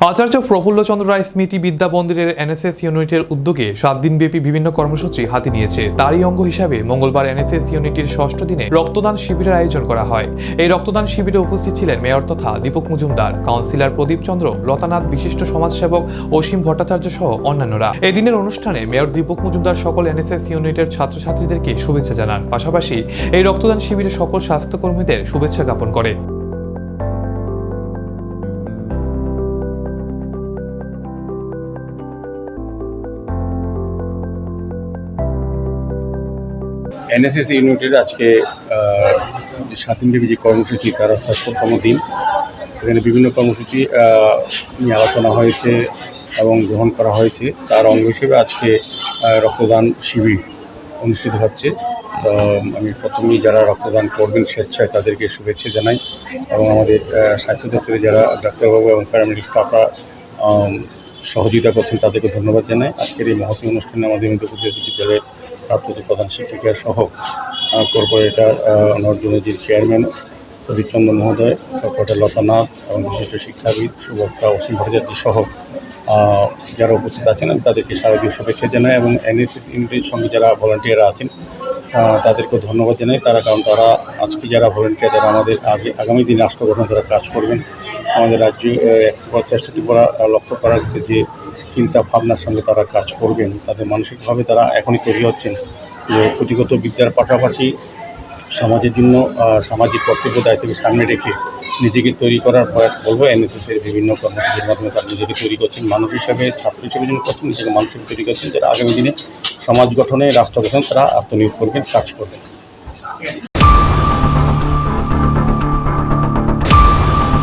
আচার্য প্রফুল্লচন্দ্র রায় স্মৃতি বিদ্যা মন্দিরের এনএসএস ইউনিটের উদ্যোগে 7 দিনব্যাপী বিভিন্ন কর্মসূচি হাতে নিয়েছে। তারই অঙ্গ হিসাবে মঙ্গলবার এনএসএস ইউনিটির 6ষ্ঠ দিনে রক্তদান শিবিরের আয়োজন করা হয়। এই রক্তদান শিবিরে উপস্থিত ছিলেন মেয়র তথা দীপক মজুমদার, কাউন্সিলর প্রদীপ চন্দ্র, লতানাথ, বিশিষ্ট সমাজসেবক অসীম ভট্টাচার্য সহ অন্যান্যরা। এই দিনের অনুষ্ঠানে মেয়র দীপক মজুমদার সকল এনএসএস ইউনিটের ছাত্রছাত্রীদেরকে শুভেচ্ছা জানান। পাশাপাশি এই রক্তদান শিবিরে সকল স্বাস্থ্যকর্মীদের শুভেচ্ছা জ্ঞাপন করে। এনএসএস ইউনিটের আজকে 7 দিনব্যাপী যে কর্মসূচি তার 6তম দিন। এখানে বিভিন্ন কর্মসূচি নিয়ে আলোচনা হয়েছে এবং গ্রহণ করা হয়েছে। তার অঙ্গ হিসেবে আজকে রক্তদান শিবির অনুষ্ঠিত হচ্ছে। তো আমি প্রথমেই যারা রক্তদান করবেন স্বেচ্ছায় তাদেরকে শুভেচ্ছা জানাই এবং আমাদের স্বাস্থ্য দপ্তরে যারা ডাক্তারবাবু এবং প্যারামেডিক স্টাফরা সহযোগিতা করছেন তাদেরকে ধন্যবাদ জানাই। আজকের এই মহতী অনুষ্ঠানে আমাদের মধ্যপ্রদেশ বিদ্যালয়ের প্রাপ্ত প্রধান শিক্ষিকা সহ কর্পোরেটর নর্থ-জোনের চেয়ারম্যান প্রদীপ চন্দ্র মহোদয়, কর্পোরেটর লতানাথ এবং বিশিষ্ট শিক্ষাবিদ সুবক্তা অসীম ভট্টাচার্য সহ যারা উপস্থিত আছেন আমি তাদেরকে শারদীয় শুভেচ্ছা জানাই এবং এনএসএস ইউনিটের সঙ্গে যারা ভলান্টিয়াররা আছেন তাদেরকে ধন্যবাদ জানাই। কারণ তারা আজকে যারা ভলান্টিয়ার তারা আমাদের আগামী দিন রাষ্ট্র গঠনে তারা কাজ করবেন। আমাদের রাজ্যে 100টি করা লক্ষ্য করা হচ্ছে যে চিন্তা ভাবনার সঙ্গে তারা কাজ করবেন। তাদের মানসিকভাবে তারা এখনই তৈরি হচ্ছেন যে পুঁথিগত বিদ্যার পাশাপাশি সমাজের জন্য সামাজিক কর্তব্য দায়িত্বকে সামনে রেখে নিজেকে তৈরি করার প্রয়াস বলবো। এনএসএসের বিভিন্ন কর্মসূচির মাধ্যমে তারা নিজেকে তৈরি করছেন, মানুষ হিসাবে, ছাত্র হিসেবে যিনি করছেন, নিজেকে মানুষ হিসেবে তৈরি করছেন, যারা আগামী দিনে সমাজ গঠনে রাষ্ট্র গঠনে তারা আত্মনিয়োগ করবেন, কাজ করবেন।